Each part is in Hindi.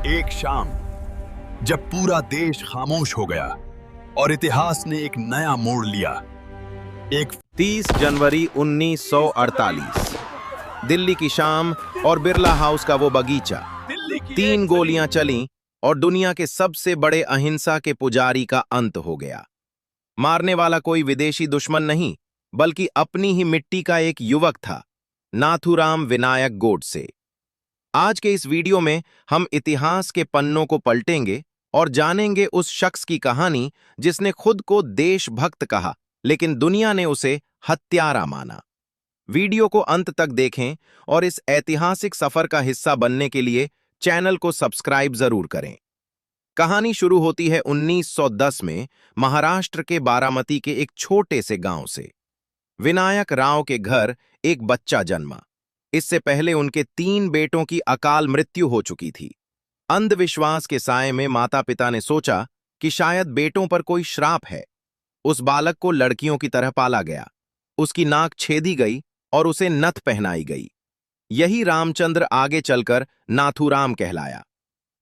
एक शाम जब पूरा देश खामोश हो गया और इतिहास ने एक नया मोड़ लिया। एक 30 जनवरी 1948 दिल्ली की शाम और बिरला हाउस का वो बगीचा। 3 गोलियां चलीं और दुनिया के सबसे बड़े अहिंसा के पुजारी का अंत हो गया। मारने वाला कोई विदेशी दुश्मन नहीं, बल्कि अपनी ही मिट्टी का एक युवक था, नाथूराम विनायक गोडसे। आज के इस वीडियो में हम इतिहास के पन्नों को पलटेंगे और जानेंगे उस शख्स की कहानी जिसने खुद को देशभक्त कहा, लेकिन दुनिया ने उसे हत्यारा माना। वीडियो को अंत तक देखें और इस ऐतिहासिक सफर का हिस्सा बनने के लिए चैनल को सब्सक्राइब जरूर करें। कहानी शुरू होती है 1910 में महाराष्ट्र के बारामती के एक छोटे से गांव से। विनायक राव के घर एक बच्चा जन्मा। इससे पहले उनके 3 बेटों की अकाल मृत्यु हो चुकी थी। अंधविश्वास के साए में माता पिता ने सोचा कि शायद बेटों पर कोई श्राप है। उस बालक को लड़कियों की तरह पाला गया। उसकी नाक छेदी गई और उसे नथ पहनाई गई। यही रामचंद्र आगे चलकर नाथूराम कहलाया।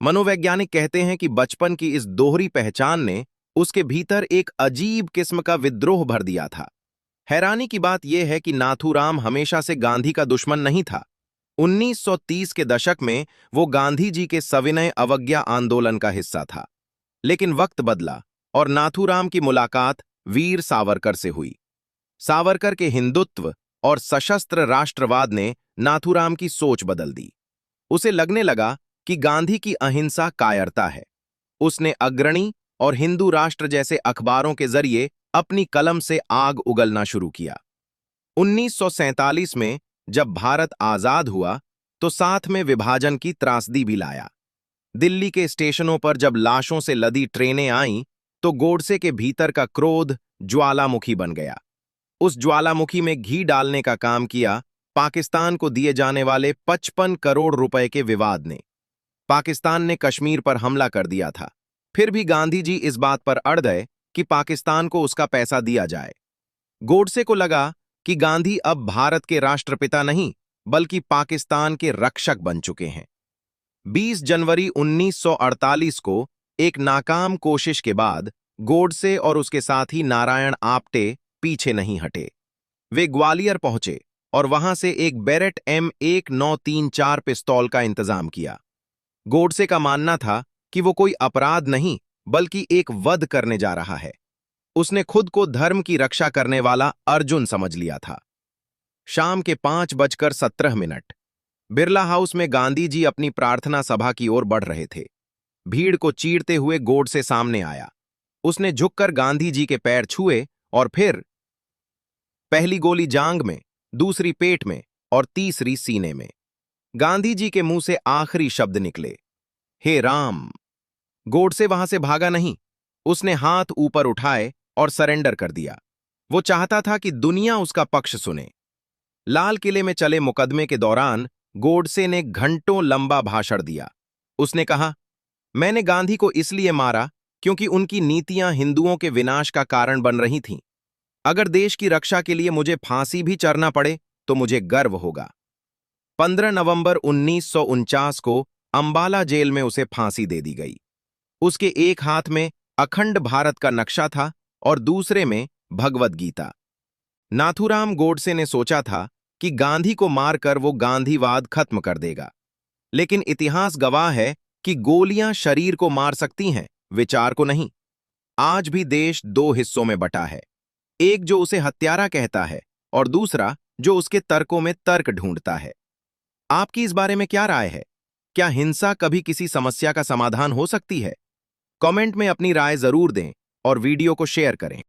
मनोवैज्ञानिक कहते हैं कि बचपन की इस दोहरी पहचान ने उसके भीतर एक अजीब किस्म का विद्रोह भर दिया था। हैरानी की बात यह है कि नाथूराम हमेशा से गांधी का दुश्मन नहीं था। 1930 के दशक में वो गांधी जी के सविनय अवज्ञा आंदोलन का हिस्सा था। लेकिन वक्त बदला और नाथूराम की मुलाकात वीर सावरकर से हुई। सावरकर के हिंदुत्व और सशस्त्र राष्ट्रवाद ने नाथूराम की सोच बदल दी। उसे लगने लगा कि गांधी की अहिंसा कायरता है। उसने अग्रणी और हिंदू राष्ट्र जैसे अखबारों के जरिए अपनी कलम से आग उगलना शुरू किया। 1947 में जब भारत आजाद हुआ तो साथ में विभाजन की त्रासदी भी लाया। दिल्ली के स्टेशनों पर जब लाशों से लदी ट्रेनें आईं तो गोडसे के भीतर का क्रोध ज्वालामुखी बन गया। उस ज्वालामुखी में घी डालने का काम किया पाकिस्तान को दिए जाने वाले 55 करोड़ रुपए के विवाद ने। पाकिस्तान ने कश्मीर पर हमला कर दिया था, फिर भी गांधी जी इस बात पर अड़ गए कि पाकिस्तान को उसका पैसा दिया जाए। गोडसे को लगा कि गांधी अब भारत के राष्ट्रपिता नहीं, बल्कि पाकिस्तान के रक्षक बन चुके हैं। 20 जनवरी 1948 को एक नाकाम कोशिश के बाद गोडसे और उसके साथी नारायण आप्टे पीछे नहीं हटे। वे ग्वालियर पहुंचे और वहां से एक बेरेट M1934 पिस्तौल का इंतजाम किया। गोडसे का मानना था कि वो कोई अपराध नहीं, बल्कि एक वध करने जा रहा है। उसने खुद को धर्म की रक्षा करने वाला अर्जुन समझ लिया था। शाम के 5:17 बिरला हाउस में गांधी जी अपनी प्रार्थना सभा की ओर बढ़ रहे थे। भीड़ को चीरते हुए गोडसे सामने आया। उसने झुककर गांधी जी के पैर छुए और फिर पहली गोली जांग में, दूसरी पेट में और तीसरी सीने में। गांधी जी के मुंह से आखिरी शब्द निकले, हे राम। गोडसे वहां से भागा नहीं। उसने हाथ ऊपर उठाए और सरेंडर कर दिया। वो चाहता था कि दुनिया उसका पक्ष सुने। लाल किले में चले मुकदमे के दौरान गोडसे ने घंटों लंबा भाषण दिया। उसने कहा, मैंने गांधी को इसलिए मारा क्योंकि उनकी नीतियां हिंदुओं के विनाश का कारण बन रही थीं। अगर देश की रक्षा के लिए मुझे फांसी भी चढ़ना पड़े तो मुझे गर्व होगा। 15 नवंबर 1949 को अंबाला जेल में उसे फांसी दे दी गई। उसके एक हाथ में अखंड भारत का नक्शा था और दूसरे में भगवद गीता। नाथूराम गोडसे ने सोचा था कि गांधी को मारकर वो गांधीवाद खत्म कर देगा, लेकिन इतिहास गवाह है कि गोलियां शरीर को मार सकती हैं, विचार को नहीं। आज भी देश 2 हिस्सों में बटा है, एक जो उसे हत्यारा कहता है और दूसरा जो उसके तर्कों में तर्क ढूंढता है। आपकी इस बारे में क्या राय है? क्या हिंसा कभी किसी समस्या का समाधान हो सकती है? कमेंट में अपनी राय जरूर दें और वीडियो को शेयर करें।